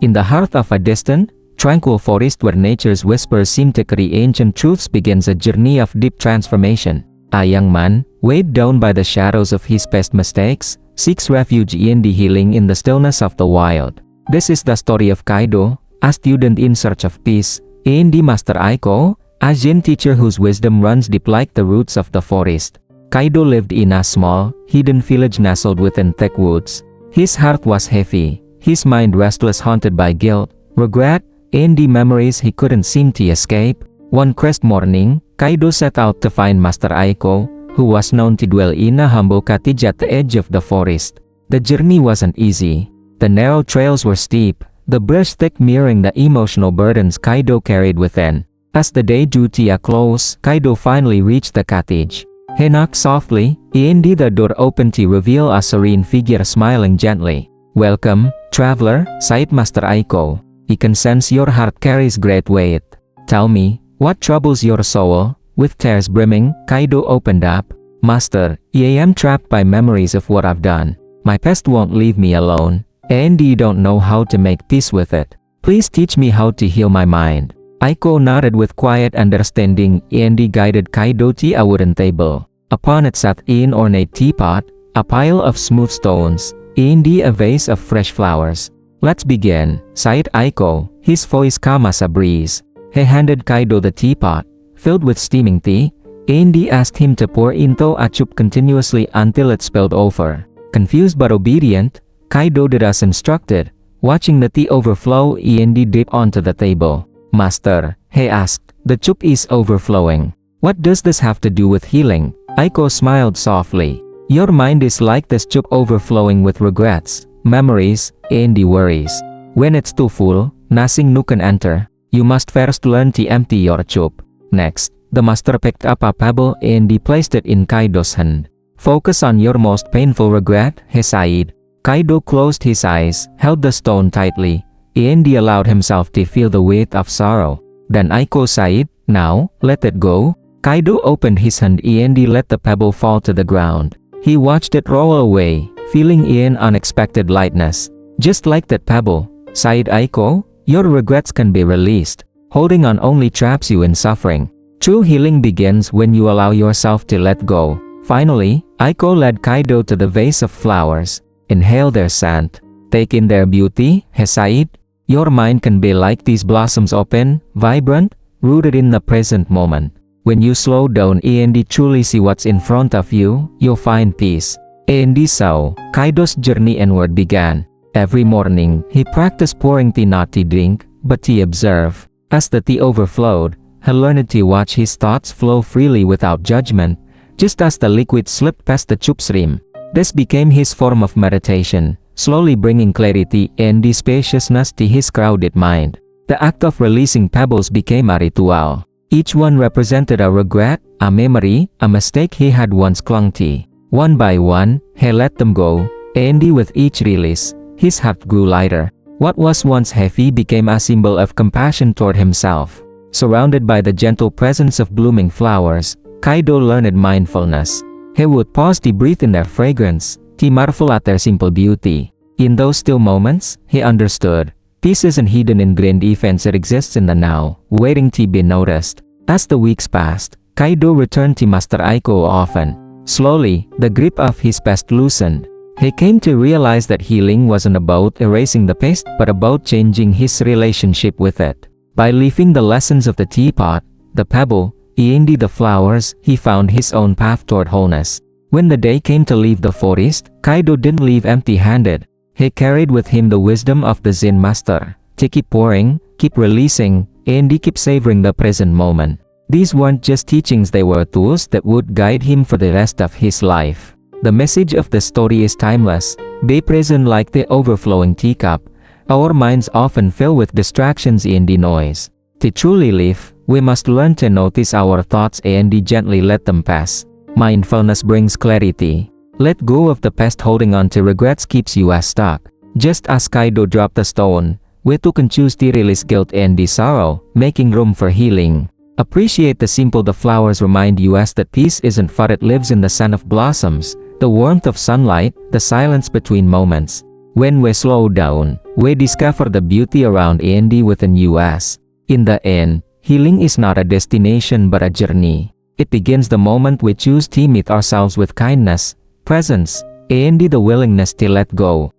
In the heart of a distant, tranquil forest where nature's whispers seem to carry ancient truths begins a journey of deep transformation. A young man, weighed down by the shadows of his past mistakes, seeks refuge and healing in the stillness of the wild. This is the story of Kaido, a student in search of peace, and Master Aiko, a Zen teacher whose wisdom runs deep like the roots of the forest. Kaido lived in a small, hidden village nestled within thick woods. His heart was heavy, his mind restless, haunted by guilt, regret, and the memories he couldn't seem to escape. One crisp morning, Kaido set out to find Master Aiko, who was known to dwell in a humble cottage at the edge of the forest. The journey wasn't easy. The narrow trails were steep, the brush thick, mirroring the emotional burdens Kaido carried within. As the day drew to a close, Kaido finally reached the cottage. He knocked softly, and the door opened to reveal a serene figure smiling gently. "Welcome, traveler," sighed Master Aiko. "I can sense your heart carries great weight. Tell me, what troubles your soul?" With tears brimming, Kaido opened up. "Master, I am trapped by memories of what I've done. My past won't leave me alone, and I don't know how to make peace with it. Please teach me how to heal my mind." Aiko nodded with quiet understanding, and guided Kaido to a wooden table. Upon it sat an ornate teapot, a pile of smooth stones, and a vase of fresh flowers. "Let's begin," sighed Aiko, his voice calm as a breeze. He handed Kaido the teapot, filled with steaming tea, and asked him to pour into a cup continuously until it spilled over. Confused but obedient, Kaido did as instructed, watching the tea overflow and dip onto the table. "Master," he asked, "the cup is overflowing. What does this have to do with healing?" Aiko smiled softly. "Your mind is like this cup overflowing with regrets, memories, and worries. When it's too full, nothing new can enter. You must first learn to empty your cup." Next, the master picked up a pebble and placed it in Kaido's hand. "Focus on your most painful regret," he sighed. Kaido closed his eyes, held the stone tightly, and allowed himself to feel the weight of sorrow. Then Aiko sighed, "Now, let it go." Kaido opened his hand and let the pebble fall to the ground. He watched it roll away, feeling an unexpected lightness. "Just like that pebble," sighed Aiko, "your regrets can be released. Holding on only traps you in suffering. True healing begins when you allow yourself to let go." Finally, Aiko led Kaido to the vase of flowers. "Inhale their scent. Take in their beauty," he sighed. "Your mind can be like these blossoms, open, vibrant, rooted in the present moment. When you slow down and truly see what's in front of you, you'll find peace." And so, Kaido's journey inward began. Every morning, he practiced pouring tea, not to drink, but to observe. As the tea overflowed, he learned to watch his thoughts flow freely without judgment, just as the liquid slipped past the cup's rim. This became his form of meditation, slowly bringing clarity and spaciousness to his crowded mind. The act of releasing pebbles became a ritual. Each one represented a regret, a memory, a mistake he had once clung to. One by one, he let them go, and with each release, his heart grew lighter. What was once heavy became a symbol of compassion toward himself. Surrounded by the gentle presence of blooming flowers, Kaido learned mindfulness. He would pause to breathe in their fragrance, to marvel at their simple beauty. In those still moments, he understood. Peace isn't hidden in grand events, it exists in the now, waiting to be noticed. As the weeks passed, Kaido returned to Master Aiko often. Slowly, the grip of his past loosened. He came to realize that healing wasn't about erasing the past, but about changing his relationship with it. By leaving the lessons of the teapot, the pebble, and the flowers, he found his own path toward wholeness. When the day came to leave the forest, Kaido didn't leave empty-handed. He carried with him the wisdom of the Zen master, to keep pouring, keep releasing, and keep savoring the present moment. These weren't just teachings, they were tools that would guide him for the rest of his life. The message of the story is timeless. Be present like the overflowing teacup. Our minds often fill with distractions and the noise. To truly live, we must learn to notice our thoughts and gently let them pass. Mindfulness brings clarity. Let go of the past. Holding on to regrets keeps you stuck. Just as Kaido dropped a stone, we too can choose to release guilt and the sorrow, making room for healing. Appreciate the simple. The flowers remind you that peace isn't far, it lives in the scent of blossoms, the warmth of sunlight, the silence between moments. When we slow down, we discover the beauty around and within us. In the end, healing is not a destination but a journey. It begins the moment we choose to meet ourselves with kindness, presence, and the willingness to let go.